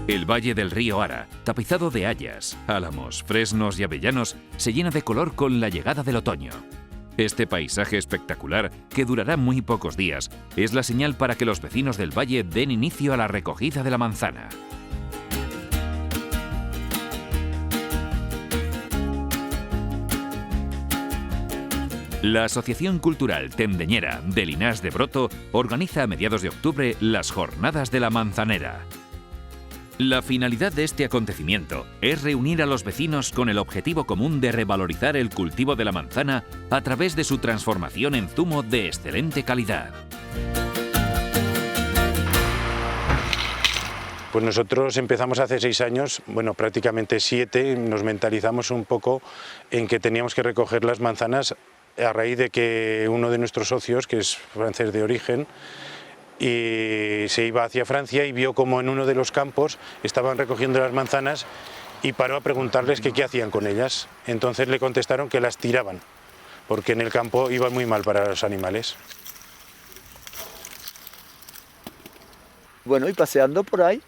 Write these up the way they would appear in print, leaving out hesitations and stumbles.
El valle del río Ara, tapizado de hayas, álamos, fresnos y avellanos, se llena de color con la llegada del otoño. Este paisaje espectacular, que durará muy pocos días, es la señal para que los vecinos del valle den inicio a la recogida de la manzana. La Asociación Cultural Tendeñera de Llinars de Broto organiza a mediados de octubre las Jornadas de la Manzanera. La finalidad de este acontecimiento es reunir a los vecinos con el objetivo común de revalorizar el cultivo de la manzana a través de su transformación en zumo de excelente calidad. Pues nosotros empezamos hace 6 años, bueno, prácticamente 7, nos mentalizamos un poco en que teníamos que recoger las manzanas a raíz de que uno de nuestros socios, que es francés de origen, y se iba hacia Francia y vio como en uno de los campos estaban recogiendo las manzanas y paró a preguntarles que qué hacían con ellas. Entonces le contestaron que las tiraban, porque en el campo iban muy mal para los animales. Bueno, y paseando por ahí,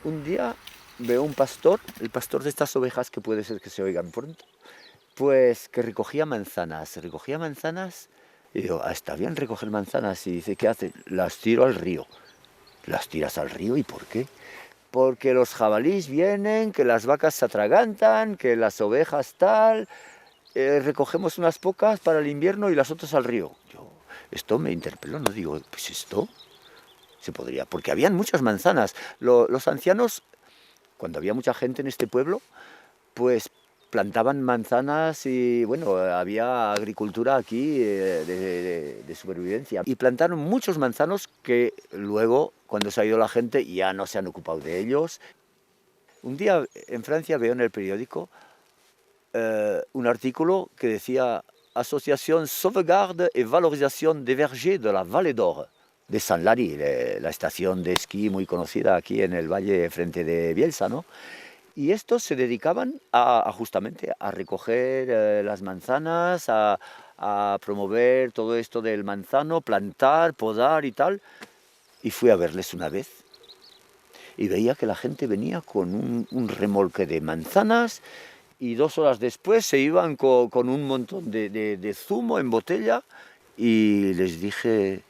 un día veo un pastor, el pastor de estas ovejas que puede ser que se oigan pronto, pues que recogía manzanas y digo, está bien recoger manzanas, y dice, ¿qué hace? Las tiro al río. ¿Las tiras al río? ¿Y por qué? Porque los jabalíes vienen, que las vacas se atragantan, que las ovejas tal, recogemos unas pocas para el invierno y las otras al río. Esto me interpeló, no digo, pues esto se podría, porque habían muchas manzanas. Los ancianos, cuando había mucha gente en este pueblo, pues plantaban manzanas y bueno, había agricultura aquí de supervivencia. Y plantaron muchos manzanos que luego, cuando se ha ido la gente, ya no se han ocupado de ellos. Un día en Francia veo en el periódico un artículo que decía Asociación Sauvegarde et Valorisation des Vergers de la Vallée d'Or, de Saint-Lary, la estación de esquí muy conocida aquí en el valle frente de Bielsa, ¿no? Y estos se dedicaban justamente a recoger las manzanas, a promover todo esto del manzano, plantar, podar y tal. Y fui a verles una vez y veía que la gente venía con un remolque de manzanas y 2 horas después se iban con un montón de zumo en botella, y les dije,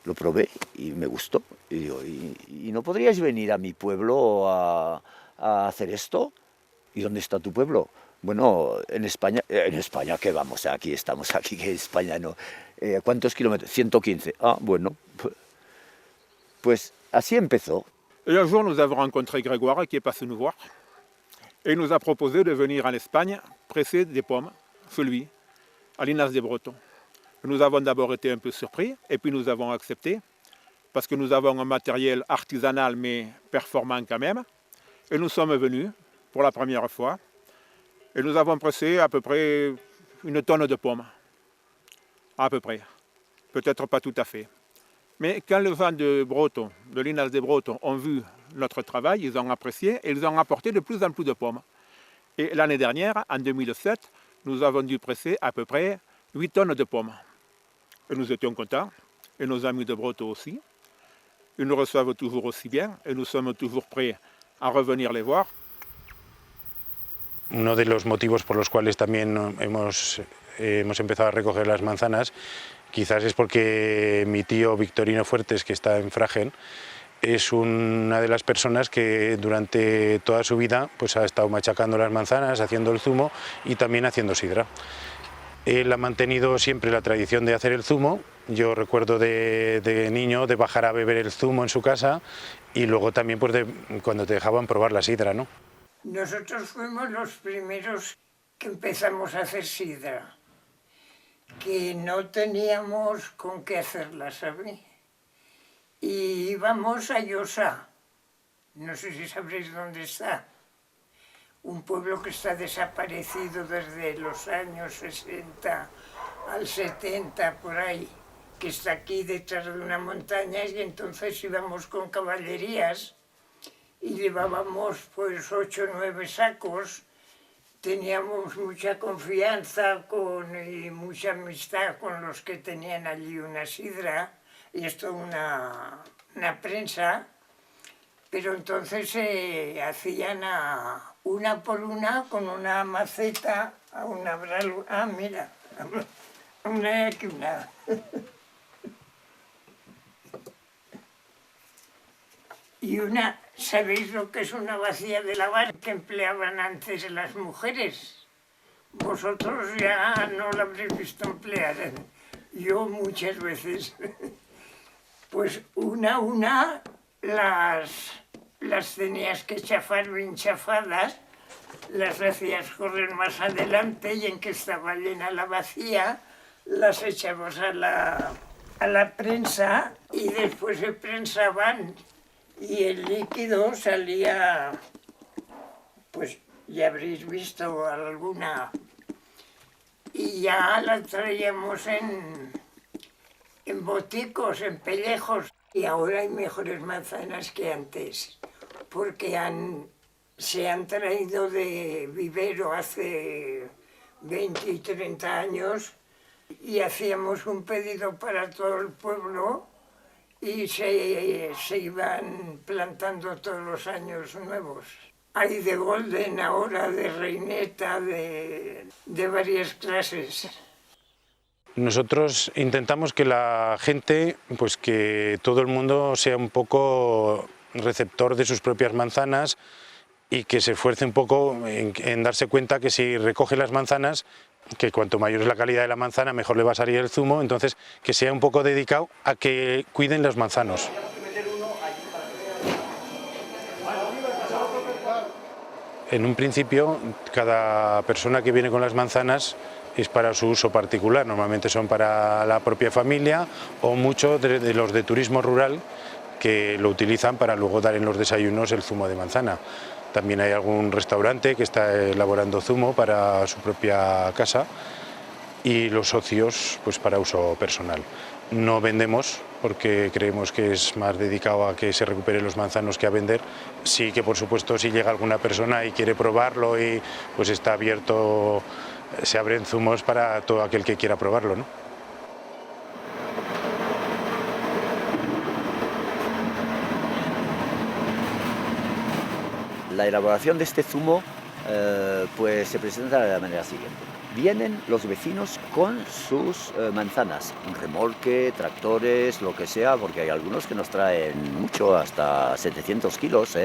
lo probé y me gustó. Y digo, ¿y no podríais venir a mi pueblo a hacer esto? ¿Y dónde está tu pueblo? Bueno, en España, ¿qué vamos? Aquí estamos, aquí, que España no. ¿Cuántos kilómetros? 115. Ah, bueno, pues así empezó. Et un jour, nous avons rencontré Grégoire qui est passé nous voir et il nous a proposé de venir en Espagne presser des pommes, chez lui, à Llinars de Broto. Nous avons d'abord été un peu surpris et puis nous avons accepté parce que nous avons un matériel artisanal mais performant quand même. Et nous sommes venus pour la première fois et nous avons pressé à peu près 1 tonne de pommes. À peu près. Peut-être pas tout à fait. Mais quand les gens de Broto, de Llinars de Broto, ont vu notre travail, ils ont apprécié et ils ont apporté de plus en plus de pommes. Et l'année dernière, en 2007, nous avons dû presser à peu près 8 tonnes de pommes. Et nous étions contents, et nos amis de Broto aussi. Ils nous reçoivent toujours aussi bien et nous sommes toujours prêts a revenir les voir. Uno de los motivos por los cuales también hemos empezado a recoger las manzanas quizás es porque mi tío Victorino Fuertes, que está en Fragen, es una de las personas que durante toda su vida pues ha estado machacando las manzanas, haciendo el zumo y también haciendo sidra. Él ha mantenido siempre la tradición de hacer el zumo. Yo recuerdo de niño de bajar a beber el zumo en su casa y luego también pues cuando te dejaban probar la sidra, ¿no? Nosotros fuimos los primeros que empezamos a hacer sidra, que no teníamos con qué hacerla, ¿sabes? Y íbamos a Llosa, no sé si sabréis dónde está, un pueblo que está desaparecido desde los años 60 al 70, por ahí, que está aquí detrás de una montaña, y entonces íbamos con caballerías y llevábamos pues 8 o 9 sacos. Teníamos mucha confianza y mucha amistad con los que tenían allí una sidra y esto una prensa, Pero entonces se hacían una por una con una maceta, a una bralu... Ah, mira, una aquí, una. Y una, ¿sabéis lo que es una vacía de lavar que empleaban antes las mujeres? Vosotros ya no la habréis visto emplear, ¿eh? Yo muchas veces. Pues una las tenías que chafar bien chafadas, las hacías correr más adelante y en que estaba llena la vacía, las echabas a la prensa y después se prensaban y el líquido salía, pues ya habréis visto alguna, y ya la traíamos en boticos, en pellejos. Y ahora hay mejores manzanas que antes, porque se han traído de vivero hace 20 y 30 años y hacíamos un pedido para todo el pueblo y se iban plantando todos los años nuevos. Hay de golden ahora, de reineta, de varias clases. Nosotros intentamos que la gente, pues que todo el mundo sea un poco receptor de sus propias manzanas y que se esfuerce un poco en darse cuenta que si recoge las manzanas, que cuanto mayor es la calidad de la manzana, mejor le va a salir el zumo, entonces que sea un poco dedicado a que cuiden los manzanos. En un principio, cada persona que viene con las manzanas es para su uso particular, normalmente son para la propia familia o muchos de los de turismo rural que lo utilizan para luego dar en los desayunos el zumo de manzana. También hay algún restaurante que está elaborando zumo para su propia casa y los socios pues para uso personal. No vendemos porque creemos que es más dedicado a que se recuperen los manzanos que a vender. Sí que por supuesto si llega alguna persona y quiere probarlo y pues está abierto, se abren zumos para todo aquel que quiera probarlo, ¿no? La elaboración de este zumo pues se presenta de la manera siguiente. Vienen los vecinos con sus manzanas, un remolque, tractores, lo que sea, porque hay algunos que nos traen mucho, hasta 700 kilos.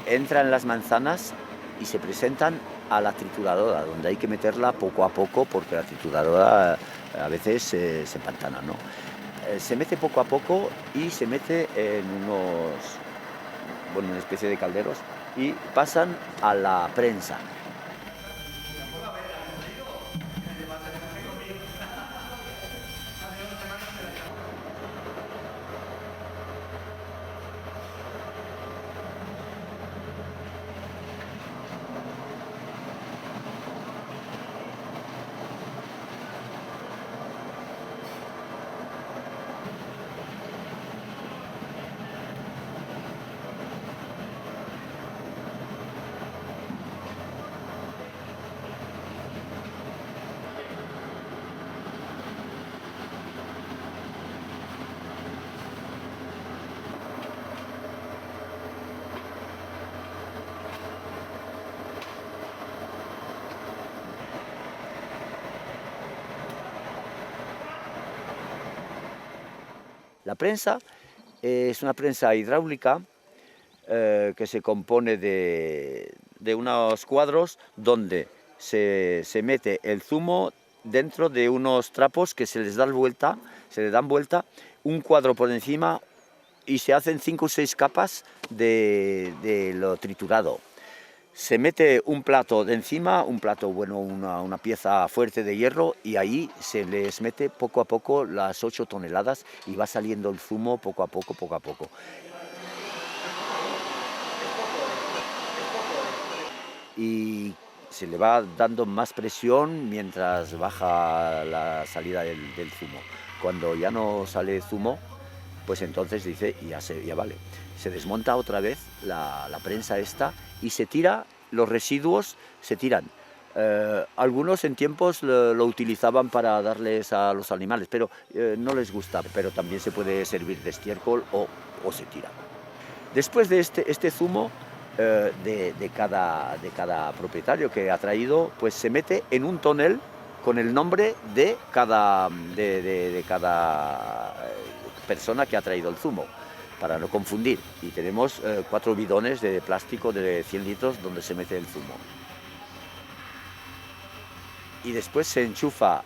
Entran las manzanas y se presentan a la trituradora, donde hay que meterla poco a poco, porque la trituradora a veces se empantana, ¿no? Se mete poco a poco y se mete en una especie de calderos y pasan a la prensa. La prensa es una prensa hidráulica que se compone de unos cuadros donde se mete el zumo dentro de unos trapos que se les dan vuelta, un cuadro por encima y se hacen 5 o 6 capas de lo triturado. Se mete un plato de encima, un plato bueno, una pieza fuerte de hierro, y ahí se les mete poco a poco las 8 toneladas y va saliendo el zumo poco a poco, poco a poco. Y se le va dando más presión mientras baja la salida del zumo. Cuando ya no sale zumo, pues entonces dice, ya vale. Se desmonta otra vez la prensa esta y se tira, los residuos se tiran. Algunos en tiempos lo utilizaban para darles a los animales, pero no les gusta, pero también se puede servir de estiércol o se tira. Después de este zumo de cada propietario que ha traído, pues se mete en un tonel con el nombre de cada persona que ha traído el zumo, para no confundir. Y tenemos 4 bidones de plástico de 100 litros donde se mete el zumo. Y después se enchufa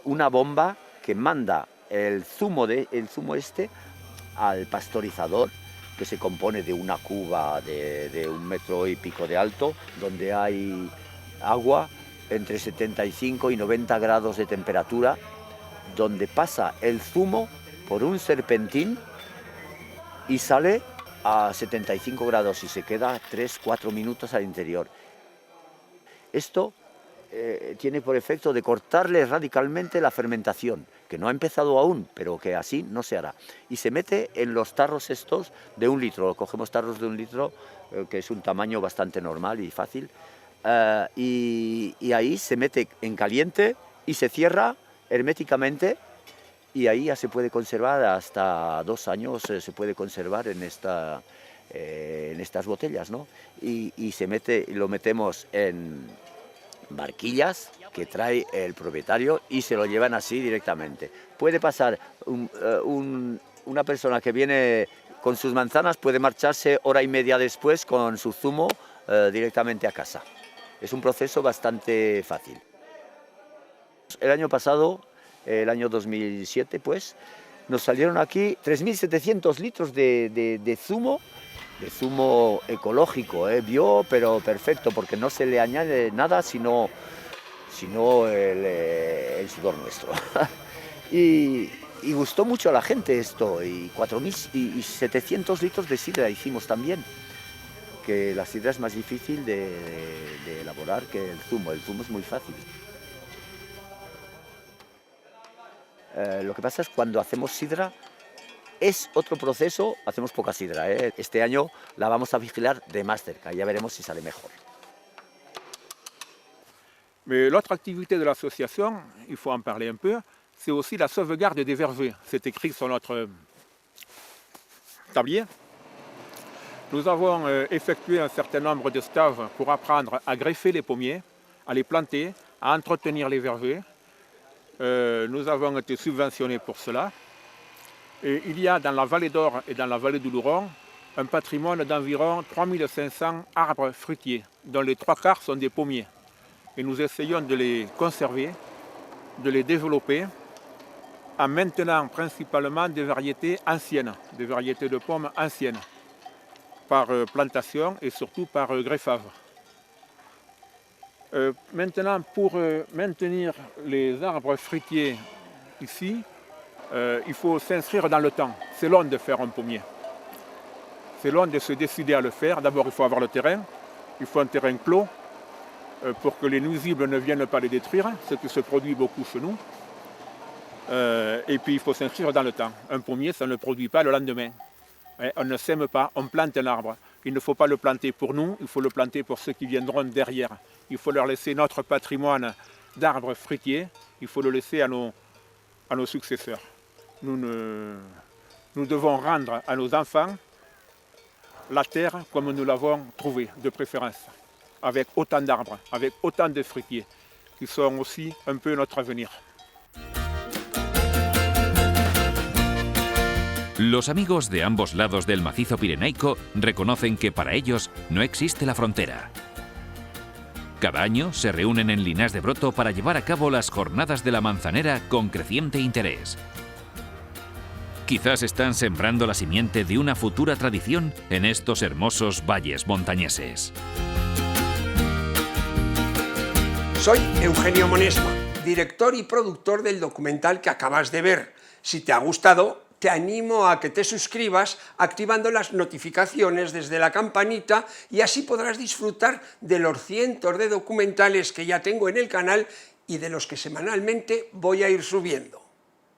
una bomba que manda el zumo este al pasteurizador, que se compone de una cuba de 1 metro y pico de alto, donde hay agua entre 75 y 90 grados de temperatura, donde pasa el zumo por un serpentín y sale a 75 grados y se queda 3-4 minutos al interior. Esto tiene por efecto de cortarle radicalmente la fermentación, que no ha empezado aún, pero que así no se hará. Y se mete en los tarros estos de 1 litro, cogemos tarros de 1 litro, que es un tamaño bastante normal y fácil, y ahí se mete en caliente y se cierra herméticamente, y ahí ya se puede conservar hasta 2 años, se puede conservar en estas botellas, ¿no? Y lo metemos en barquillas que trae el propietario y se lo llevan así directamente. Puede pasar una persona que viene con sus manzanas, puede marcharse hora y media después con su zumo directamente a casa. Es un proceso bastante fácil. El año pasado, el año 2007, pues, nos salieron aquí 3.700 litros de zumo ecológico, bio, pero perfecto, porque no se le añade nada sino el sudor nuestro. y gustó mucho a la gente esto, y 4.700 litros de sidra hicimos también, que la sidra es más difícil de elaborar que el zumo es muy fácil. Lo que pasa es cuando hacemos sidra, es otro proceso, hacemos poca sidra. Este año la vamos a vigilar de más cerca, ya veremos si sale mejor. Mais l'autre activité de l'association, il faut en parler un peu, c'est aussi la sauvegarde des vergers. C'est écrit sur notre tablier. Nous avons effectué un certain nombre de stages pour apprendre à greffer les pommiers, à les planter, à entretenir les vergers. Nous avons été subventionnés pour cela. Et il y a dans la vallée d'Or et dans la vallée du Louron un patrimoine d'environ 3500 arbres fruitiers, dont les 3/4 sont des pommiers. Et nous essayons de les conserver, de les développer, en maintenant principalement des variétés anciennes, des variétés de pommes anciennes, par plantation et surtout par greffage. Maintenant, pour maintenir les arbres fruitiers ici, il faut s'inscrire dans le temps. C'est long de faire un pommier. C'est long de se décider à le faire. D'abord, il faut avoir le terrain. Il faut un terrain clos pour que les nuisibles ne viennent pas les détruire, ce qui se produit beaucoup chez nous. Et puis, il faut s'inscrire dans le temps. Un pommier, ça ne produit pas le lendemain. On ne sème pas, on plante un arbre. Il ne faut pas le planter pour nous, il faut le planter pour ceux qui viendront derrière. Il faut leur laisser notre patrimoine d'arbres fruitiers. Il faut le laisser à nos successeurs. Nous devons rendre à nos enfants la terre comme nous l'avons trouvée, de préférence, avec autant d'arbres, avec autant de fruitiers, qui sont aussi un peu notre avenir. Los amigos de ambos lados del macizo pirenaico reconocen que para ellos no existe la frontera. Cada año se reúnen en Llinars de Broto para llevar a cabo las Jornadas de la Manzanera con creciente interés. Quizás están sembrando la simiente de una futura tradición en estos hermosos valles montañeses. Soy Eugenio Monesma, director y productor del documental que acabas de ver. Si te ha gustado, te animo a que te suscribas activando las notificaciones desde la campanita y así podrás disfrutar de los cientos de documentales que ya tengo en el canal y de los que semanalmente voy a ir subiendo.